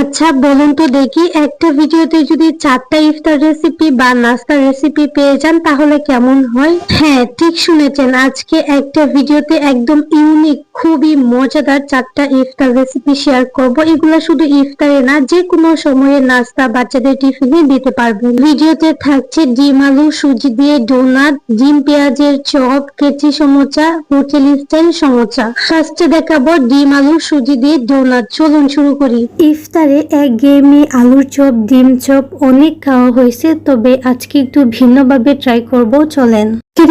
আচ্ছা বলুন তো দেখি, একটা ভিডিওতে যদি 4টা ইফতার রেসিপি বা নাস্তার রেসিপি পেয়ে যান তাহলে কেমন হয়? হ্যাঁ, ঠিক শুনেছেন, আজকে একটা ভিডিওতে একদম ইউনিক, খুবই মজাদার 4টা ইফতার রেসিপি শেয়ার করব। এগুলা শুধু ইফতারে না, যে কোনো সময়ে নাস্তা বাচ্চাদের টিফিনে দিতে পারবেন। ভিডিওতে থাকছে ডিম আলু সুজি দিয়ে ডোনাট, ডিম পেঁয়াজের চপ, কেচি সমোচা, হোটেল স্টাইল সমোচা। ফার্স্টে দেখাবো ডিম আলু সুজি দিয়ে ডোনাট। চলুন শুরু করি। ইফতারে একঘেয়েমি আলুর চপ, ডিম চপ অনেক খাওয়া হয়েছে, তবে আজকে একটু ভিন্নভাবে ট্রাই করব, চলেন।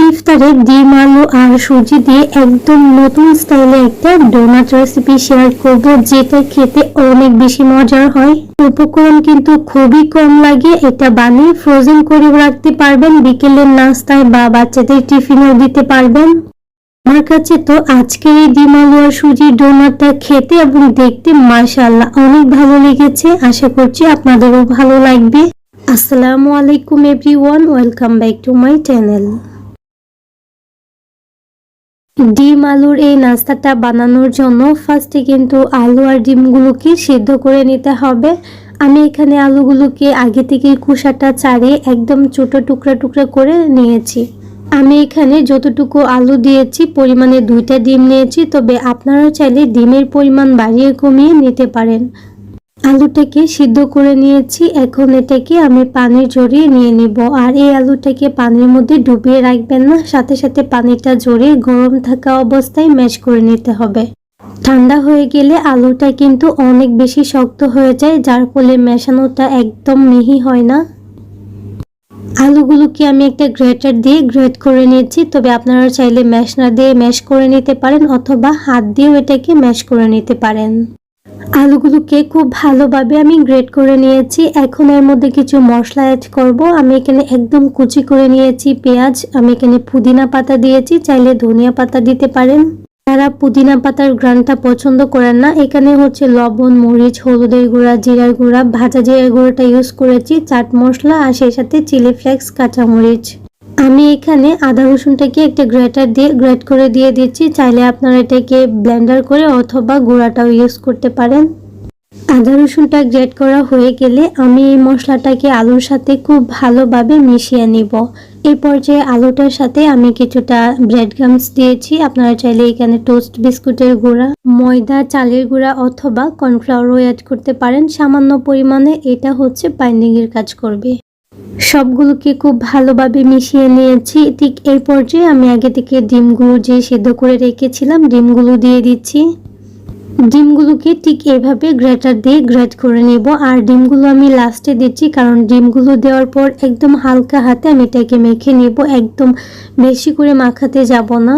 ইফতারে ডিম আলু আর সুজি দিয়ে একদম নতুন স্টাইলে একটা ডোনাট রেসিপি শেয়ার করব, যেটা খেতে অনেক বেশি মজার হয়। উপকরণ কিন্তু খুবই কম লাগে, এটা বানিয়ে ফ্রোজেন করে রাখতে পারবেন, বিকেলের নাস্তায় বা বাচ্চাদের টিফিনেও দিতে পারবেন। আমার কাছে তো আজকের এই ডিম আলু আর সুজির ডোনাটটা খেতে এবং দেখতে মাশাআল্লাহ অনেক ভালো লেগেছে। আশা করছি আপনাদেরও ভালো লাগবে। আসসালামু আলাইকুম everyone, welcome back to my channel. ডিম আলুর এই নাস্তাটা বানানোর জন্য ফার্স্টে কিন্তু আলু আর ডিমগুলোকে সিদ্ধ করে নিতে হবে। আমি এখানে আলুগুলোকে আগে থেকে খোসাটা ছাড়িয়ে একদম ছোট টুকরা টুকরা করে নিয়েছি। আমি এখানে যতটুকু আলু দিয়েছি পরিমাণে 2টা ডিম নিয়েছি, তবে আপনারা চাইলে ডিমের পরিমাণ বাড়িয়ে কমিয়ে নিতে পারেন। আলুটাকে সিদ্ধ করে নিয়েছি, এখন এটাকে আমি পানি ঝরিয়ে নিয়ে নিব। আর এই আলুটাকে পানির মধ্যে ডুবিয়ে রাখবেন না, সাথে সাথে পানিটা ঝরিয়ে গরম থাকা অবস্থায় ম্যাশ করে নিতে হবে। ঠান্ডা হয়ে গেলে আলুটা কিন্তু অনেক বেশি শক্ত হয়ে যায়, যার ফলে মেশানোটা একদম মিহি হয় না। আলুগুলোকে আমি একটা গ্রেটার দিয়ে গ্রেট করে নিয়েছি, তবে আপনারা চাইলে ম্যাশনার দিয়ে ম্যাশ করে নিতে পারেন অথবা হাত দিয়েও এটাকে ম্যাশ করে নিতে পারেন। আলুগুলোকে খুব ভালোভাবে আমি গ্রেট করে নিয়েছি। এখন এর মধ্যে কিছু মশলা অ্যাড করব। আমি এখানে একদম কুচি করে নিয়েছি পেঁয়াজ, আমি এখানে পুদিনা পাতা দিয়েছি, চাইলে ধনিয়া পাতা দিতে পারেন। যারা পুদিনা পাতার ঘ্রাণটা পছন্দ করেন না, এখানে হচ্ছে লবণ, মরিচ, হলুদের গুঁড়া, জিরার গুঁড়া, ভাজা জিরার গুঁড়োটা ইউজ করেছি, চাট মশলা আর সেই সাথে চিলি ফ্লেক্স, কাঁচামরিচ। আমি এখানে আদা রসুনটাকে একটা গ্রেটার দিয়ে গ্রেট করে দিয়ে দিচ্ছি, চাইলে আপনারা এটাকে ব্লেন্ডার করে অথবা গুঁড়াটাও ইউজ করতে পারেন। আদা রসুনটা গ্রেট করা হয়ে গেলে আমি এই মশলাটাকে আলুর সাথে খুব ভালোভাবে মিশিয়ে নিব। এই পর্যায়ে আলুটার সাথে আমি কিছুটা ব্রেড ক্রাম্বস দিয়েছি, আপনারা চাইলে এখানে টোস্ট বিস্কুটের গুঁড়া, ময়দা, চালের গুঁড়া অথবা কর্নফ্লাওয়ারও অ্যাড করতে পারেন সামান্য পরিমাণে, এটা হচ্ছে বাইন্ডিংয়ের কাজ করবে। সবগুলোকে খুব ভালোভাবে মিশিয়ে নিয়েছি। ঠিক এই পর্যায়ে আমি আগে থেকে ডিমগুলো যে সিদ্ধ করে রেখেছিলাম ডিমগুলো দিয়ে দিচ্ছি। ডিমগুলোকে ঠিক এভাবে গ্রেটার দিয়ে গ্রেট করে নিব, আর ডিমগুলো আমি লাস্টে দিচ্ছি, কারণ ডিমগুলো দেওয়ার পর একদম হালকা হাতে আমি এটাকে মেখে নিব, একদম বেশি করে মাখাতে যাব না।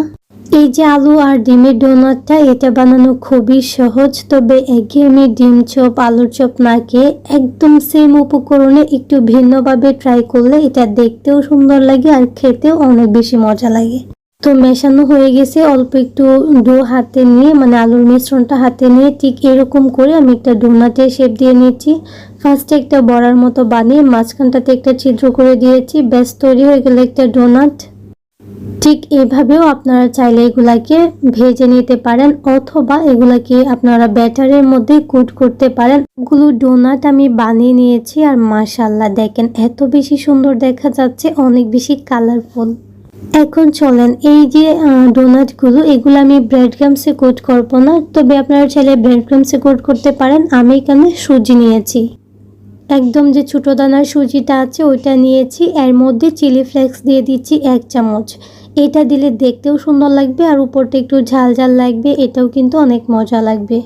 এই যে আলু আর ডিমের ডোনাটটা, এটা বানানো খুবই সহজ, তবে একঘেয়েমি ডিম চপ, আলুর চপ না খেয়ে একদম সেম উপকরণে একটু ভিন্নভাবে ট্রাই করলে এটা দেখতেও সুন্দর লাগে আর খেতেও অনেক বেশি মজা লাগে। তো মেশানো হয়ে গেছে, অল্প একটু ডো হাতে নিয়ে, মানে আলুর মিশ্রণটা হাতে নিয়ে ঠিক এরকম করে আমি একটা ডোনাটের শেপ দিয়ে নিয়েছি। ফার্স্টে একটা বড়ার মতো বানিয়ে মাঝখানটাতে একটা ছিদ্র করে দিয়েছি, ব্যাস তৈরি হয়ে গেল একটা ডোনাট। ঠিক এভাবেও আপনারা চাইলে এগুলাকে ভেজে নিতে পারেন অথবা এগুলাকে আপনারা ব্যাটারের মধ্যে কুট করতে পারেন। এগুলো ডোনাট আমি বানিয়ে নিয়েছি, আর মাশাআল্লাহ দেখেন এত বেশি সুন্দর দেখা যাচ্ছে, অনেক বেশি কালারফুল। এখন চলেন এই যে ডোনাটগুলো, এগুলো আমি ব্রেড ক্রাম্বসে কোট করব না, তবে আপনারা চাইলে ব্রেড ক্রাম্বসে কোট করতে পারেন। আমি এখানে সুজি নিয়েছি, একদম যে ছোট দানার সুজিটা আছে ওইটা নিয়েছি। এর মধ্যে চিলি ফ্লেক্স দিয়ে দিচ্ছি 1 চামচ। এটা দিলে দেখতেও সুন্দর লাগবে আর উপরটা একটু ঝাল ঝাল লাগবে, এটাও কিন্তু অনেক মজা লাগবে।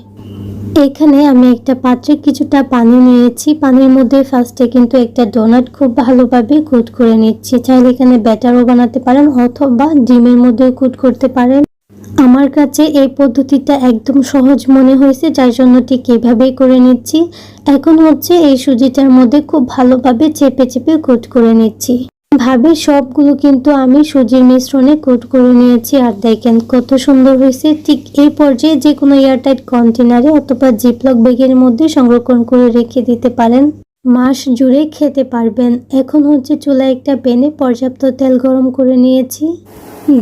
এখানে আমি একটা পাত্রে কিছুটা পানি নিয়েছি, পানির মধ্যে ফার্স্টে কিন্তু একটা ডোনাট খুব ভালোভাবে কুট করে নিচ্ছি। চাইলে এখানে ব্যাটারও বানাতে পারেন অথবা ডিমের মধ্যেও কুট করতে পারেন। আমার কাছে এই পদ্ধতিটা একদম সহজ মনে হয়েছে, যার জন্য ঠিক এভাবেই করে নিচ্ছি। এখন হচ্ছে এই সুজিটার মধ্যে খুব ভালোভাবে চেপে চেপে কোট করে নিচ্ছি। ভাবে সবগুলো কিন্তু আমি সুজির মিশ্রণে কোট করে নিয়েছি, আর দেখেন কত সুন্দর হয়েছে। ঠিক এই পর্যায়ে যে কোনো এয়ারটাইট কন্টেনারে অথবা জিপলক ব্যাগের মধ্যে সংরক্ষণ করে রেখে দিতে পারেন। মাস জুড়ে খেতে পারবেন। এখন হচ্ছে চুলায় একটা প্যানে পর্যাপ্ত তেল গরম করে নিয়েছি।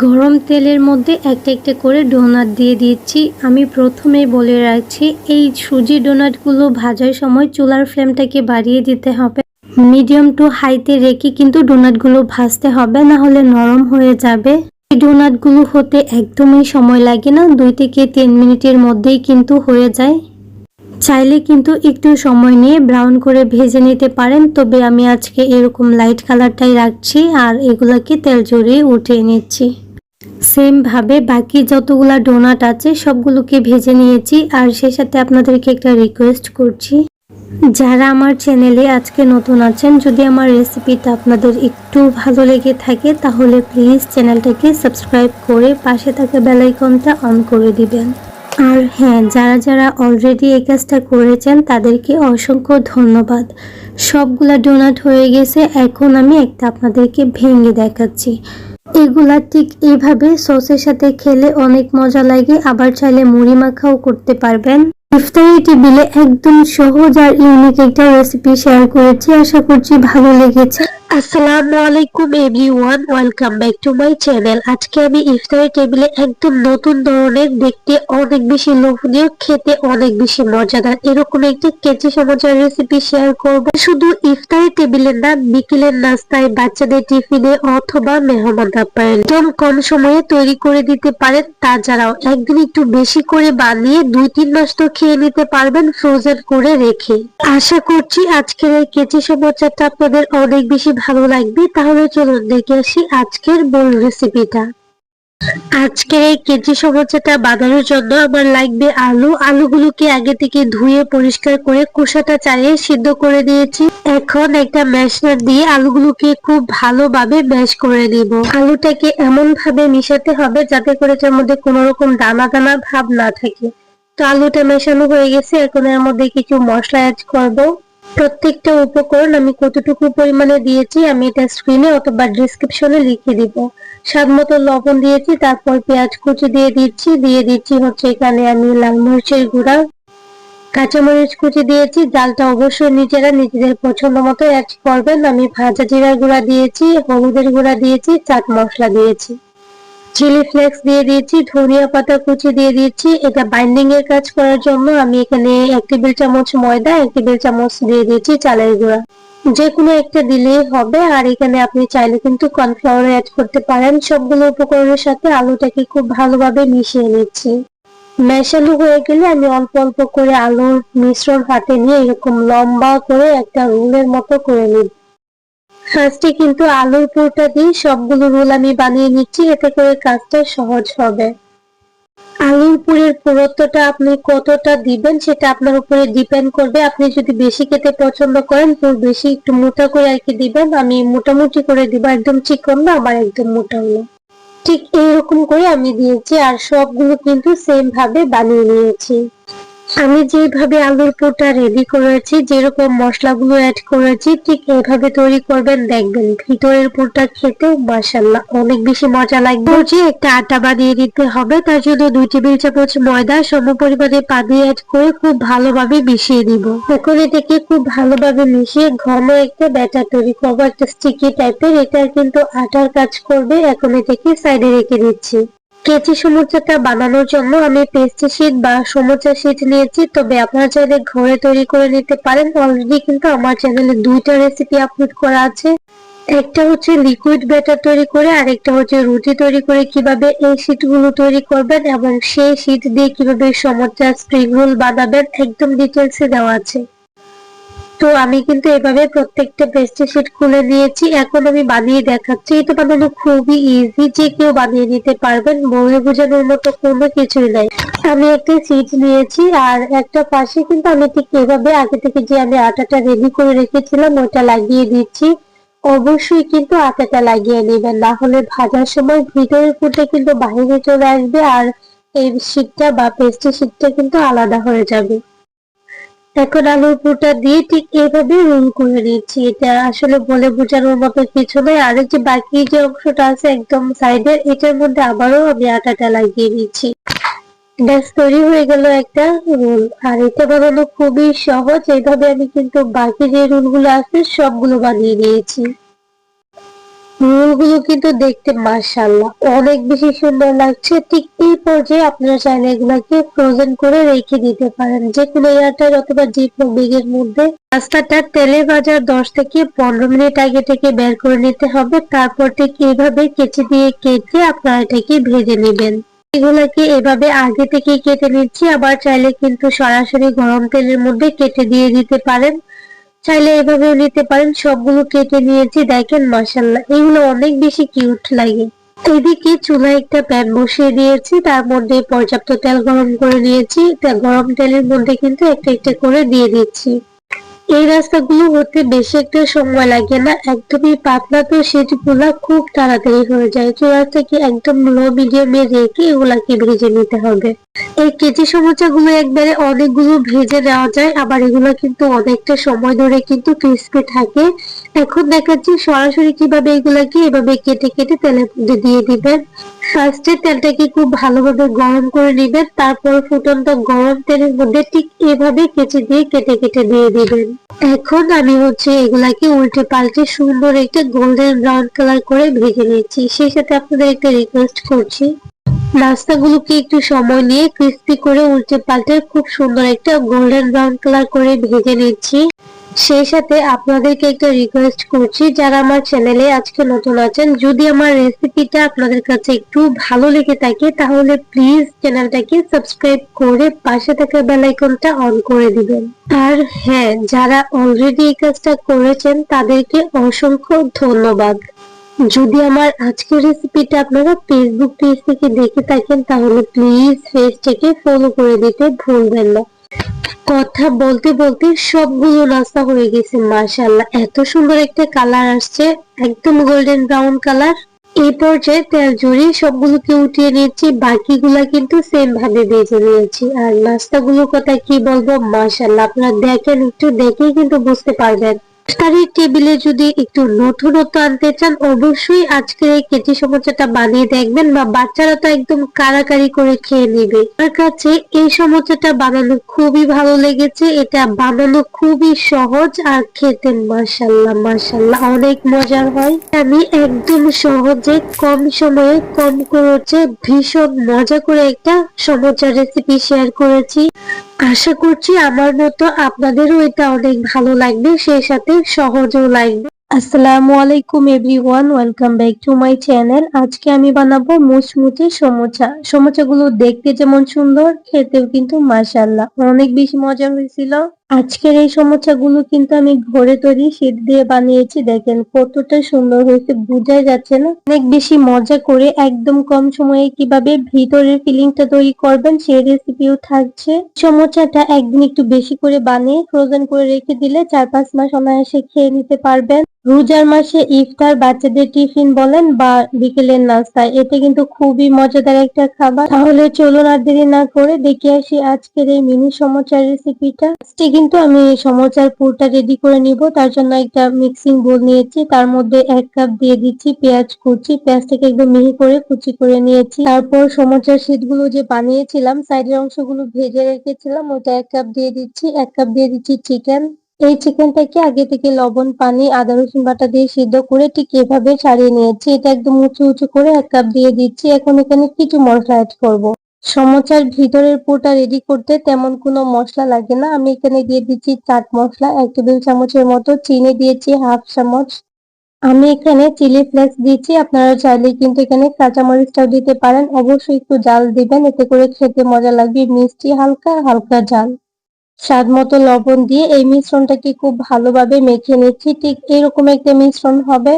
গরম তেলের মধ্যে একটা একটা করে ডোনাট দিয়ে দিচ্ছি। আমি প্রথমেই বলে রাখছি, এই সুজি ডোনাটগুলো ভাজার সময় চুলার ফ্লেমটাকে বাড়িয়ে দিতে হবে। মিডিয়াম টু হাইতে রেখে কিন্তু ডোনাটগুলো ভাজতে হবে, না হলে নরম হয়ে যাবে। এই ডোনাটগুলো হতে একদমই সময় লাগে না, 2 থেকে 3 মিনিটের মধ্যেই কিন্তু হয়ে যায়। চাইলে কিন্তু একটু সময় নিয়ে ব্রাউন করে ভেজে নিতে পারেন, তবে আমি আজকে এরকম লাইট কালারটাই রাখছি আর এগুলাকে তেল ঝরিয়ে উঠিয়ে নিচ্ছি। সেম ভাবে বাকি যতগুলা ডোনাট আছে সবগুলোকে ভেজে নিয়েছি। আর সেই সাথে আপনাদেরকে একটা রিকোয়েস্ট করছি, যারা আমার চ্যানেলে আজকে নতুন আছেন, যদি আমার রেসিপিটা আপনাদের একটু ভালো লেগে থাকে তাহলে প্লিজ চ্যানেলটাকে সাবস্ক্রাইব করে পাশে থাকা বেল আইকনটা অন করে দিবেন। আর হ্যাঁ, যারা যারা অলরেডি এই কাজটা করেছেন তাদেরকে অসংখ্য ধন্যবাদ। সবগুলা ডোনাট হয়ে গেছে, এখন আমি একটা আপনাদেরকে ভেঙে দেখাচ্ছি। এগুলা ঠিক এইভাবে সসের সাথে খেলে অনেক মজা লাগে, আবার চাইলে মুড়ি মাখাও করতে পারবেন। ইফতারি টেবিলে একদম সহজ আর ইউনিক একটা রেসিপি শেয়ার করেছি, আশা করছি ভালো লেগেছে। আসসালামু আলাইকুম everyone, welcome back to my channel. আজকে আমি ইফতারি টেবিলে একদম নতুন ধরনের, দেখতে অনেক বেশি লোভনীয়, খেতে অনেক বেশি মজাদার এরকম একটি কেচি সমোসার রেসিপি শেয়ার করব। শুধু ইফতারি টেবিলে না, বিকেলের নাস্তায়, বাচ্চাদের টিফিনে অথবা মেহমান আপ্যায়ন একদম কম সময়ে তৈরি করে দিতে পারেন। তাছাড়াও একদিন একটু বেশি করে বানিয়ে 2-3 মাস তো খেয়ে নিতে পারবেন ফ্রোজেন করে রেখে। আশা করছি আজকের এই কেচি সমোসাটা আপনাদের অনেক বেশি ভালো লাগবে। তাহলে চলুন দেখে আসি আজকের মূল রেসিপিটা। আজকের এই কেচি সমোসাটা বানানোর জন্য আমার লাগবে আলু। আলুগুলোকে আগে থেকে ধুয়ে পরিষ্কার করে খোসাটা ছাড়িয়ে সিদ্ধ করে দিয়েছি। এখন একটা ম্যাশনার দিয়ে আলুগুলোকে খুব ভালোভাবে ম্যাশ করে নিব। আলুটাকে এমন ভাবে মিশাতে হবে যাতে করে এটার মধ্যে কোনো রকম দানা দানা ভাব না থাকে। তো আলুটা মেশানো হয়ে গেছে, এখন এর মধ্যে কিছু মশলা অ্যাড করব। প্রত্যেকটা উপকরণ আমি কতটুকু পরিমাণে দিয়েছি আমি এটা স্ক্রিনে অথবা ডেসক্রিপশনে লিখে দিব। স্বাদ মতো লবণ দিয়েছি, তারপর পেঁয়াজ কুচি দিয়ে দিচ্ছি হচ্ছে এখানে আমি লাল মরিচের গুঁড়া, কাঁচামরিচ কুচি দিয়েছি। ডালটা অবশ্যই নিজেরা নিজেদের পছন্দ মতো অ্যাড করবেন। আমি ভাজা জিরার গুঁড়া দিয়েছি, হলুদের গুঁড়া দিয়েছি, চাট মশলা দিয়েছি, চিলি ফ্লেক্স দিয়ে দিয়েছি, ধনিয়া পাতা কুচি দিয়ে দিয়েছি। এটা বাইন্ডিং এর কাজ করার জন্য আমি এখানে 1 টেবিল চামচ ময়দা, 1 টেবিল চামচ দিয়ে দিয়েছি চালের গুঁড়া। যে কোনো একটা দিলেই হবে। আর এখানে আপনি চাইলে কিন্তু কর্নফ্লাওয়ার অ্যাড করতে পারেন। সবগুলো উপকরণের সাথে আলুটাকে খুব ভালোভাবে মিশিয়ে নিচ্ছি। মেশানো হয়ে গেলে আমি অল্প অল্প করে আলুর মিশ্রণ হাতে নিয়ে এরকম লম্বা করে একটা রোলের মতো করে নিব। ফার্স্টে কিন্তু আলুর পুরটা দিয়ে সবগুলো রোল আমি বানিয়ে নিচ্ছি, এতে করে কাজটা সহজ হবে। আলুর পুরের পুরুত্বটা আপনি কতটা দিবেন সেটা আপনার উপরে ডিপেন্ড করবে। আপনি যদি বেশি খেতে পছন্দ করেন পুর বেশি একটু মোটা করে আর কি দিবেন। আমি মোটামুটি করে দিব, একদম চিকন না আবার একদম মোটাও না, ঠিক এইরকম করে আমি দিয়েছি। আর সবগুলো কিন্তু সেম ভাবে বানিয়ে নিয়েছি। আমি যেভাবে আলুর পুরটা রেডি করেছি, যেরকম মশলাগুলো অ্যাড করেছি ঠিক এইভাবে তৈরি করবেন, দেখবেন ভিতরের পুরটা খেতে মাশাআল্লাহ অনেক বেশি মজা লাগবে। যে একটা আটা বানিয়ে দিতে হবে, তার জন্য 2 টেবিল চামচ ময়দা সম পরিমাণে পানি অ্যাড করে খুব ভালোভাবে মিশিয়ে দিব। এখন এটাকে খুব ভালোভাবে মিশিয়ে ঘন একটা ব্যাটার তৈরি করবো, একটা স্টিকি টাইপের। এটা কিন্তু আটার কাজ করবে। এখন এটাকে সাইডে রেখে দিচ্ছি। কেচি সমোসাটা বানানোর জন্য আমি পেস্ট্রি শিট বা সমোসা শিট নিয়েছি, তবে আপনারা চাইলে ঘরে তৈরি করে নিতে পারেন। অলরেডি কিন্তু আমার চ্যানেলে 2টা রেসিপি আপলোড করা আছে। একটা হচ্ছে লিকুইড ব্যাটার তৈরি করে, আর একটা হচ্ছে রুটি তৈরি করে কিভাবে এই শিটগুলো তৈরি করবেন এবং সেই শিট দিয়ে কিভাবে সমোসা স্প্রিং রোল বানাবেন একদম ডিটেলসে দেওয়া আছে। তো আমি কিন্তু এভাবে প্রত্যেকটা পেস্ট্রি শিট খুলে নিয়েছি। এখন আমি বানিয়ে দেখাচ্ছি। এটা বানানো খুবই ইজি, যে কেউ বানিয়ে নিতে পারবেন, বলে বোঝানোর মতো কোনো কিছুই নাই। আমি একটা শিট নিয়েছি আর একটা পাশে কিন্তু আমি ঠিক এভাবে আগে থেকে যে আমি আটাটা রেডি করে রেখেছিলাম ওটা লাগিয়ে দিচ্ছি। অবশ্যই কিন্তু আটাটা লাগিয়ে নেবেন, না হলে ভাজার সময় ভিতরের পুরটা কিন্তু বাইরে চলে আসবে আর এই শিটটা বা পেস্ট্রি শিটটা কিন্তু আলাদা হয়ে যাবে। এখন আলুর পুরটা দিয়ে ঠিক এইভাবে রোল করে নিচ্ছি। এটা আসলে বলে বোঝানোর মতো কিছু নয়। আর যে বাকি যে অংশটা আছে একদম সাইডের, এটার মধ্যে আবারও আমি আটাটা লাগিয়ে নিচ্ছি। ব্যাস তৈরি হয়ে গেল একটা রোল। আর এটা বানানো খুবই সহজ। এইভাবে আমি কিন্তু বাকি যে রোলগুলো আছে সবগুলো বানিয়ে নিয়েছি। রোলগুলো কিন্তু দেখতে মাশাআল্লাহ অনেক বেশি সুন্দর লাগছে। ঠিক এই পর্যায়ে আপনারা চাইলে এগুলাকে ফ্রোজেন করে রেখে দিতে পারেন যে কোনো এয়ারটাইট অথবা জিপলক ব্যাগের মধ্যে। পাস্তাটা তেলে ভাজার 10 থেকে 15 মিনিট আগে থেকে বের করে নিতে হবে। তারপর ঠিক এইভাবে কেচি দিয়ে কেটে আপনারা এটাকে ভেজে নেবেন। এগুলাকে এভাবে আগে থেকে কেটে নিচ্ছি, আবার চাইলে কিন্তু সরাসরি গরম তেলের মধ্যে কেটে দিয়ে দিতে পারেন, চাইলে এভাবেও নিতে পারেন। সবগুলো কেটে নিয়েছি, দেখেন মাশাআল্লাহ এগুলো অনেক বেশি কিউট লাগে। এদিকে চুলায় একটা প্যান বসিয়ে দিয়েছি, তার মধ্যে পর্যাপ্ত তেল গরম করে নিয়েছি। গরম তেলের মধ্যে কিন্তু একটা একটা করে দিয়ে দিচ্ছি। এই রাস্তাগুলো হতে বেশি একটা সময় লাগে না, একদমই পাতলা, তো সেগুলা খুব তাড়াতাড়ি হয়ে যায়। চুলা থেকে একদম লো মিডিয়ামে রেখে এগুলাকে ভেজে নিতে হবে। এই কেজি সমোসাগুলো একবারে অনেকগুলো ভেজে নেওয়া যায়, আবার এগুলো কিন্তু অনেকটা সময় ধরে কিন্তু ক্রিস্পি থাকে। এখন দেখাচ্ছি সরাসরি কিভাবে এগুলাকে এভাবে কেটে কেটে তেলের মধ্যে দিয়ে দিবেন। ফার্স্টে তেলটাকে খুব ভালোভাবে গরম করে নিবেন, তারপর ফুটন্ত গরম তেলের মধ্যে ঠিক এভাবে কেচি দিয়ে কেটে কেটে দিয়ে দিবেন। এখন আমি এগুলাকে উল্টে পাল্টে সুন্দর একটা গোল্ডেন ব্রাউন কালার করে ভেজে নিচ্ছি। সেই সাথে আপনাদের একটা রিকোয়েস্ট করছি, নাস্তাগুলোকে একটু সময় নিয়ে ক্রিস্পি করে উল্টে পাল্টে খুব সুন্দর একটা গোল্ডেন ব্রাউন কালার করে ভেজে নিচ্ছি। সেই সাথে আপনাদেরকে একটা রিকোয়েস্ট করছি, যারা আমার চ্যানেলে আজকে নতুন আছেন, যদি আমার রেসিপিটা আপনাদের কাছে একটু ভালো লেগে থাকে তাহলে প্লিজ চ্যানেলটাকে সাবস্ক্রাইব করে পাশে থাকা বেল আইকনটা অন করে দিবেন। আর হ্যাঁ, যারা অলরেডি এই কাজটা করেছেন তাদেরকে অসংখ্য ধন্যবাদ। যদি আমার আজকের রেসিপিটা আপনারা ফেসবুক পেজ থেকে দেখে থাকেন তাহলে প্লিজ পেজটাকে ফলো করে দিতে ভুলবেন না। কথা বলতে বলতে সবগুলো নাস্তা হয়ে গেছে, মাশাআল্লাহ এত সুন্দর একটা কালার আসছে, একদম গোল্ডেন ব্রাউন কালার। এই পর্যায়ে তেল ঝরিয়ে সবগুলোকে উঠিয়ে নিয়েছি, বাকিগুলা কিন্তু সেম ভাবে ভেজে নিয়েছি। আর নাস্তাগুলোর কথা কি বলবো, মাশাআল্লাহ আপনারা দেখেন, একটু দেখেই কিন্তু বুঝতে পারবেন। ইফতারের টেবিলে যদি একটু নতুনত্ব আনতে চান অবশ্যই আজকের এই কেচি সমোসাটা বানিয়ে দেখবেন, বা বাচ্চারা তো একদম কারাকারি করে খেয়ে নেবে। আমার কাছে এই সমোসাটা বানানো খুবই ভালো লেগেছে, এটা বানানো খুবই সহজ আর খেতে মাশাআল্লাহ মাশাআল্লাহ অনেক মজার হয়। আমি একদম সহজে কম সময়ে কম খরচে ভীষণ মজা করে একটা সমোসার রেসিপি শেয়ার করেছি। আশা করছি আমার মতো আপনাদেরও এটা অনেক ভালো লাগবে, সেই সাথে সহজও লাগবে। আসসালামু আলাইকুম everyone, welcome back to my channel. আজকে আমি বানাবো মুচমুচে সমোসা। সমোসাগুলো দেখতে যেমন সুন্দর, খেতেও কিন্তু মাশাআল্লাহ অনেক বেশি মজার হয়েছিল। আজকের এই সমোসাগুলো কিন্তু আমি ঘরে তৈরি শীট দিয়ে বানিয়েছি, দেখেন কতটা সুন্দর হয়েছে, বোঝাই যাচ্ছে না। অনেক বেশি মজা করে একদম কম সময়ে কিভাবে ভিতরের ফিলিংটা তৈরি করবেন সেই রেসিপিও থাকছে। সমোসাটা একদিন একটু বেশি করে বানিয়ে ফ্রোজেন করে রেখে দিলে 4-5 মাস অনায়াসে খেয়ে নিতে পারবেন। রোজার মাসে ইফতার, বাচ্চাদের টিফিন বলেন বা বিকেলের নাস্তা, এটা কিন্তু খুবই মজাদার একটা খাবার। তাহলে চলুন আর দেরি না করে দেখে আসি আজকের এই মিনি সমোসার রেসিপিটা। আজকে কিন্তু আমি সমোসার পুরটা রেডি করে নিব, তার জন্য একটা মিক্সিং বোল নিয়েছি, তার মধ্যে 1 কাপ দিয়ে দিচ্ছি পেঁয়াজ কুচি। পেঁয়াজটাকে একদম মিহি করে কুচি করে নিয়েছি। তারপর সমোসার শীটগুলো যে বানিয়েছিলাম, সাইডের অংশগুলো ভেজে রেখেছিলাম, ওটা 1 কাপ দিয়ে দিচ্ছি। 1 কাপ দিয়ে দিচ্ছি চিকেন। এই চিকেনটাকে আগে থেকে লবণ, পানি, আদা রসুন বাটা দিয়ে সিদ্ধ করে ঠিক এভাবে ছাড়িয়ে নিয়েছি। এটা একদম উঁচু উঁচু করে 1 কাপ দিয়ে দিচ্ছি। এখন এখানে কিছু মশলা অ্যাড করব। সমোসার ভিতরের পুরটা রেডি করতে তেমন কোনো মশলা লাগে না। আমি এখানে দিয়ে দিচ্ছি চাট মশলা 1 টেবিল চামচের মতো, চিনি দিয়েছি 1/2 চামচ। আমি এখানে চিলি ফ্লেক্স দিচ্ছি, আপনারা চাইলে কিন্তু এখানে কাঁচামরিচটাও দিতে পারেন। অবশ্যই একটু জাল দিবেন, এতে করে খেতে মজা লাগবে, মিষ্টি হালকা হালকা ঝাল। স্বাদ মতো লবণ দিয়ে এই মিশ্রণটাকে খুব ভালোভাবে মেখে নিচ্ছি, ঠিক এরকম একটা মিশ্রণ হবে।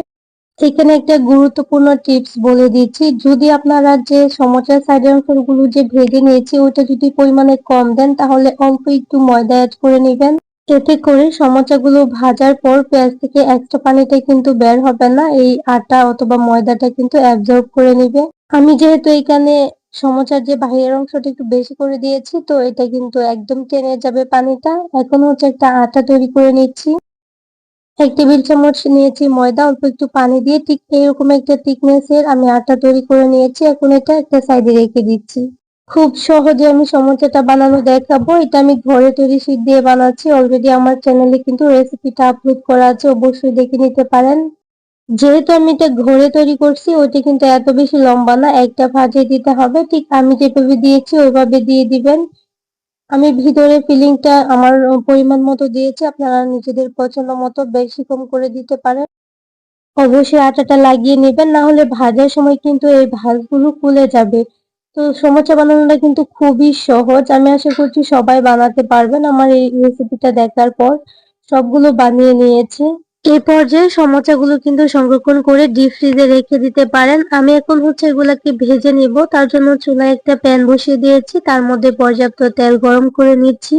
এখানে একটা গুরুত্বপূর্ণ টিপস বলে দিচ্ছি, যদি আপনারা যে সমোসার সাইডের অংশগুলো যে ভেজে নিয়েছি ওইটা যদি পরিমাণে কম দেন তাহলে অল্প একটু ময়দা অ্যাড করে নেবেন। এতে করে সমোসাগুলো ভাজার পর পেঁয়াজ থেকে এক্সট্রা পানিটা কিন্তু বের হবে না, এই আটা অথবা ময়দাটা কিন্তু অ্যাবজর্ব করে নিবে। আমি যেহেতু এখানে সমোসার যে বাহিরের অংশটা একটু বেশি করে দিয়েছি, তো এটা কিন্তু একদম টেনে যাবে পানিটা। এখন একটা আটা তৈরি করে নিচ্ছি। 1 টেবিল চামচ নিয়েছি ময়দা, অল্প একটু পানি দিয়ে ঠিক এরকম একটা থিকনেসের আমি আটা তৈরি করে নিয়েছি। এখন এটা একটা সাইডে রেখে দিচ্ছি। খুব সহজে আমি সমোসাটা বানানো দেখাবো। এটা আমি ঘরে তৈরি শীট দিয়ে বানাচ্ছি। অলরেডি আমার চ্যানেলে কিন্তু রেসিপিটা আপলোড করা আছে, অবশ্যই দেখে নিতে পারেন। যেহেতু আমি এটা ঘরে তৈরি করছি, ওইটা কিন্তু এত বেশি লম্বা না, একটা ভাঁজে দিতে হবে। ঠিক আমি যেভাবে দিয়েছি ওইভাবে দিয়ে দিবেন। আমি ভিতরে ফিলিংটা আমার পরিমাণ মতো দিয়েছি, আপনারা নিজেদের পছন্দ মতো বেশি কম করে দিতে পারেন। অবশ্যই আটাটা লাগিয়ে নেবেন, না হলে ভাজার সময় কিন্তু এই ভাঁজগুলো খুলে যাবে। তো সমোসা বানানোটা কিন্তু খুবই সহজ, আমি আশা করছি সবাই বানাতে পারবেন। আমার এই রেসিপিটা দেখার পর সবগুলো বানিয়ে নিয়েছি। এই পর্যায়ে সমোসাগুলো কিন্তু সংরক্ষণ করে ডিপ ফ্রিজে রেখে দিতে পারেন। আমি এখন এগুলাকে ভেজে নিব। তার জন্য চুলায় একটা প্যান বসিয়ে দিয়েছি, তার মধ্যে পর্যাপ্ত তেল গরম করে নিচ্ছি।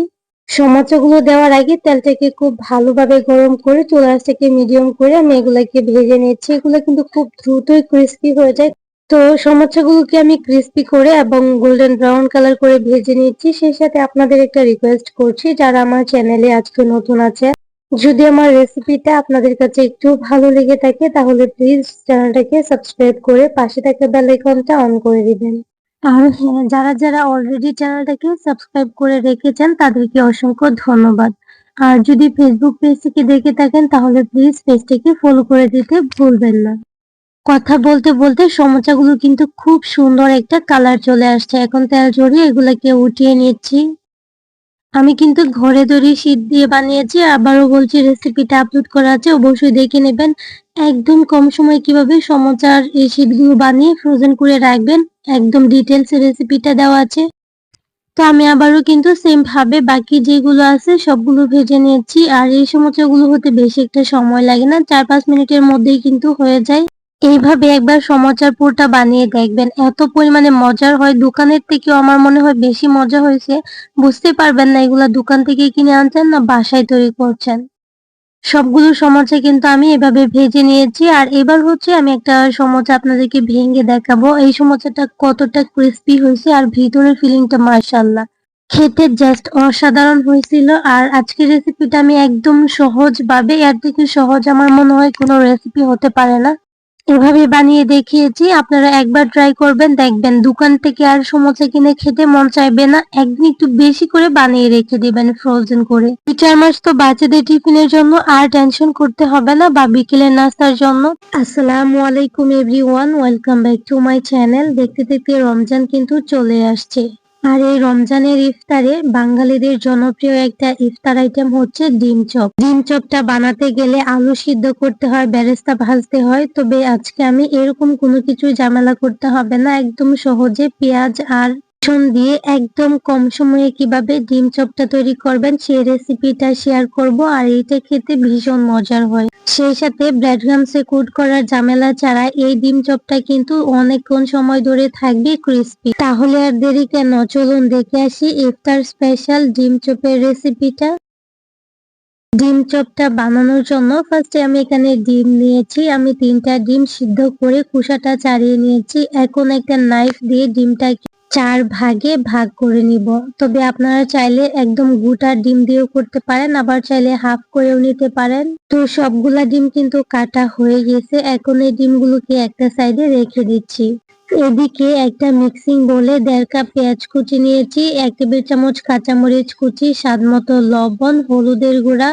সমোসাগুলো দেওয়ার আগে তেলটাকে খুব ভালোভাবে গরম করে চুলা আঁচটাকে মিডিয়াম করে আমি এগুলাকে ভেজে নিচ্ছি। এগুলো কিন্তু খুব দ্রুতই ক্রিস্পি হয়ে যায়। তো সমোসাগুলোকে আমি ক্রিস্পি করে এবং গোল্ডেন ব্রাউন কালার করে ভেজে নিচ্ছি। সেই সাথে আপনাদের একটা রিকোয়েস্ট করছি, যারা আমার চ্যানেলে আজকে নতুন আছে, যদি আমার রেসিপিটা আপনাদের কাছে একটু ভালো লেগে থাকে তাহলে প্লিজ চ্যানেলটাকে সাবস্ক্রাইব করে পাশে থাকা বেল আইকনটা অন করে দিবেন। আর হ্যাঁ, যারা যারা অলরেডি চ্যানেলটাকে সাবস্ক্রাইব করে রেখেছেন তাদেরকে অসংখ্য ধন্যবাদ। আর যদি ফেসবুক পেজ থেকে দেখে থাকেন তাহলে প্লিজ পেজটাকে ফলো করে দিতে ভুলবেন না। কথা বলতে বলতে সমোসাগুলো কিন্তু খুব সুন্দর একটা কালার চলে আসছে। এখন তেল ঝরিয়ে এগুলাকে উঠিয়ে নিচ্ছি। আমি কিন্তু ঘরে তৈরি শীট দিয়ে বানিয়েছি। আবারও বলছি, রেসিপিটা আপলোড করা আছে, অবশ্যই দেখে নেবেন। একদম কম সময়ে কিভাবে সমোসার এই শীটগুলো বানিয়ে ফ্রোজেন করে রাখবেন, একদম ডিটেলস রেসিপিটা দেওয়া আছে। তো আমি আবারও কিন্তু সেম ভাবে বাকি যেগুলো আছে সবগুলো ভেজে নিয়েছি। আর এই সমোসাগুলো হতে বেশি একটা সময় লাগে না, 4-5 মিনিটের মধ্যেই কিন্তু হয়ে যায়। এইভাবে একবার সমোসার পুরটা বানিয়ে দেখবেন, এত পরিমাণে মজার হয়, দোকানের থেকেও আমার মনে হয় বেশি মজা হয়েছে। বুঝতে পারবেন না এগুলা দোকান থেকে কিনে আনছেন না বাসায় তৈরি করছেন। সবগুলো সমোসা কিন্তু আমি এভাবে ভেজে নিয়েছি। আর এবার আমি একটা সমোসা আপনাদেরকে ভেঙে দেখাবো এই সমোসাটা কতটা ক্রিস্পি হয়েছে আর ভিতরের ফিলিংটা মাশাআল্লাহ, খেতে জাস্ট অসাধারণ হয়েছিল। আর আজকের রেসিপিটা আমি একদম সহজ ভাবে, এর থেকে সহজ আমার মনে হয় কোনো রেসিপি হতে পারে না, এভাবে বানিয়ে দেখিয়েছি। আপনারা একবার ট্রাই করবেন, দেখবেন দোকান থেকে আর সমোসা কিনে খেতে মন চাইবে না। একদিন একটু বেশি করে বানিয়ে রেখে দিবেন ফ্রোজেন করে। 2-4 মাস তো বাচ্চাদের টিফিনের জন্য আর টেনশন করতে হবে না, বা বিকেলের নাস্তার জন্য। আসসালামু আলাইকুম everyone, welcome back to my channel. দেখতে দেখতে রমজান কিন্তু চলে আসছে। আর এই রমজানের ইফতারে বাঙালিদের জনপ্রিয় একটা ইফতার আইটেম হচ্ছে ডিম চপ। ডিম চপটা বানাতে গেলে আলু সিদ্ধ করতে হয়, বেরেস্তা ভাজতে হয়। তবে আজকে আমি এরকম কোনো কিছু ঝামেলা করতে হবে না, একদম সহজে পেঁয়াজ আর রসুন দিয়ে একদম কম সময়ে কিভাবে ডিম চপটা তৈরি করবেন সেই রেসিপিটা শেয়ার করব। আর এইটা খেতে ভীষণ মজার হয়, সেই সাথে ব্রেড ক্রামসে কোট করার ঝামেলা ছাড়া এই ডিম চপটা কিন্তু অনেকক্ষণ সময় ধরে থাকবে ক্রিস্পি। তাহলে আর দেরি কেন, চলুন দেখে আসি ইফতার স্পেশাল ডিম চপের রেসিপিটা। ডিম চপটা বানানোর জন্য ফার্স্টে আমি এখানে ডিম নিয়েছি। আমি 3টা ডিম সিদ্ধ করে খোসাটা ছাড়িয়ে নিয়েছি। এখন একটা নাইফ দিয়ে ডিমটাকে 4 ভাগে ভাগ করে নিব। তবে আপনারা চাইলে একদম গোটা ডিম দিয়েও করতে পারেন, আবার চাইলে হাফ করেও নিতে পারেন। তো সবগুলা ডিম কিন্তু কাটা হয়ে গেছে। এখন এই ডিমগুলোকে একটা সাইডে রেখে দিচ্ছি। এদিকে একটা মিক্সিং বোলে 1.5 কাপ পেঁয়াজ কুচি নিয়েছি, 1 টেবিল চামচ কাঁচামরিচ কুচি, স্বাদ মতো লবণ, হলুদের গুঁড়া,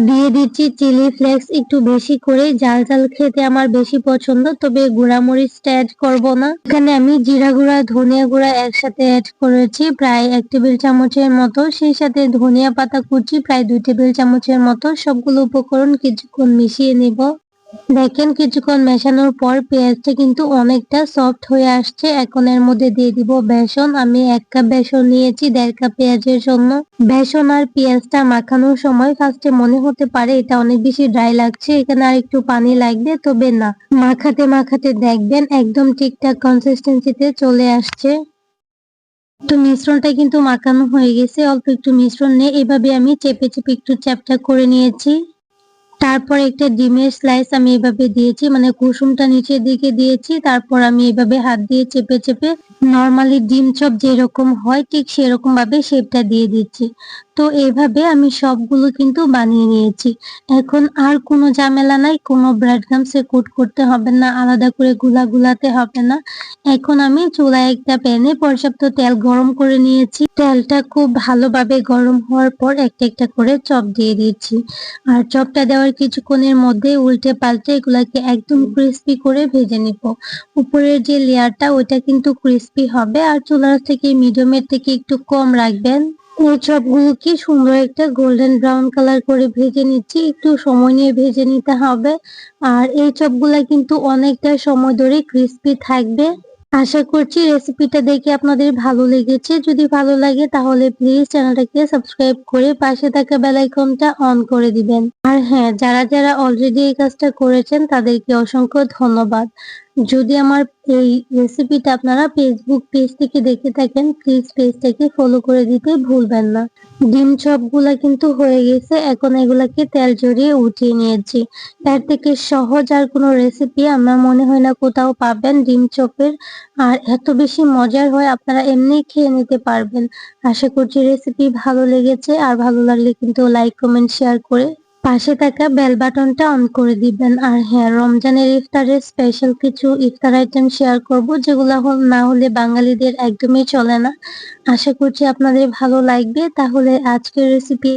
দিয়ে দিচ্ছি চিলি ফ্লেক্স একটু বেশি করে, ঝাল ঝাল খেতে আমার বেশি পছন্দ, তবে গুঁড়া মরিচটা অ্যাড করব না। এখানে আমি জিরা গুঁড়া ধনিয়া গুঁড়া একসাথে অ্যাড করেছি প্রায় 1 টেবিল চামচের মতো, সেই সাথে ধনিয়া পাতা কুচি প্রায় 2 টেবিল চামচের মতো। সবগুলো উপকরণ কিছুক্ষণ মিশিয়ে নিব। দেখেন কিছুক্ষণ মেশানোর পর পেঁয়াজটা কিন্তু অনেকটা সফট হয়ে আসছে। এখন এর মধ্যে দিয়ে দিব বেসন। আমি 1 কাপ বেসন নিয়েছি 1.5 কাপ পেঁয়াজের জন্য। বেসন আর পেঁয়াজটা মাখানোর সময় ফার্স্টে মনে হতে পারে এটা অনেক বেশি ড্রাই লাগছে, এখানে আর একটু পানি লাগবে, তবে না, মাখাতে মাখাতে দেখবেন একদম ঠিকঠাক কনসিস্টেন্সিতে চলে আসছে। তো মিশ্রণটা কিন্তু মাখানো হয়ে গেছে। অল্প একটু মিশ্রণ নিয়ে এভাবে আমি চেপে চেপে একটু চ্যাপটা করে নিয়েছি। তারপর একটা ডিমের স্লাইস আমি এভাবে দিয়েছি, মানে কুসুমটা নিচের দিকে দিয়েছি। তারপর আমি এভাবে হাত দিয়ে চেপে চেপে নরমালি ডিম চপ যেরকম হয় ঠিক সেরকম ভাবে শেপটা দিয়ে দিচ্ছি। তো তো এইভাবে আমি সবগুলো কিন্তু বানিয়ে নিয়েছি। এখন আর কোনো ঝামেলা নাই, কোনো ব্রেড ক্রাম্বসে কোট করতে হবে না, আলাদা করে গুলাতে হবে না। এখন আমি চুলায় একটা প্যানে পর্যাপ্ত তেল গরম করে নিয়েছি। তেলটা খুব ভালোভাবে গরম হওয়ার পর একটা একটা করে চপ দিয়ে দিয়েছি। আর চপটা দেওয়ার কিছুক্ষণের মধ্যে উল্টে পাল্টে এগুলাকে একদম ক্রিস্পি করে ভেজে নিব। উপরের যে লেয়ারটা ওইটা কিন্তু ক্রিস্পি হবে, আর চুলার থেকে মিডিয়ামের থেকে একটু কম রাখবেন। এই চপগুলোকে সুন্দর একটা গোল্ডেন ব্রাউন কালার করে ভেজে নিচ্ছি, একটু সময় নিয়ে ভেজে নিতে হবে। আর এই চপগুলা কিন্তু অনেকটা সময় ধরে ক্রিস্পি থাকবে। আশা করছি রেসিপিটা দেখে আপনাদের ভালো লেগেছে। যদি ভালো লাগে তাহলে প্লিজ চ্যানেলটাকে সাবস্ক্রাইব করে পাশে থাকা বেল আইকনটা অন করে দিবেন। আর হ্যাঁ, যারা যারা অলরেডি এই কাজটা করেছেন তাদেরকে অসংখ্য ধন্যবাদ। যদি আমার এই রেসিপিটা আপনারা ফেসবুক পেজ থেকে দেখে থাকেন, প্লিজ পেজটাকে ফলো করে দিতে ভুলবেন না। ডিম চপগুলা কিন্তু হয়ে গেছে, এখন এগুলাকে তেল ঝরিয়ে উঠিয়ে নিয়েছি। এর থেকে সহজ আর কোনো রেসিপি আমার মনে হয় না কোথাও পাবেন ডিম চপের। আর এত বেশি মজার হয়, আপনারা এমনি খেয়ে নিতে পারবেন। আশা করছি রেসিপি ভালো লেগেছে, আর ভালো লাগলে কিন্তু লাইক কমেন্ট শেয়ার করে পাশে থাকা বেল বাটনটা অন করে দিবেন। আর হ্যাঁ, রমজানের ইফতারের স্পেশাল কিছু ইফতার আইটেম শেয়ার করব, যেগুলো না হলে বাঙালিদের একদমই চলে না। আশা করছি আপনাদের ভালো লাগবে। তাহলে আজকের রেসিপি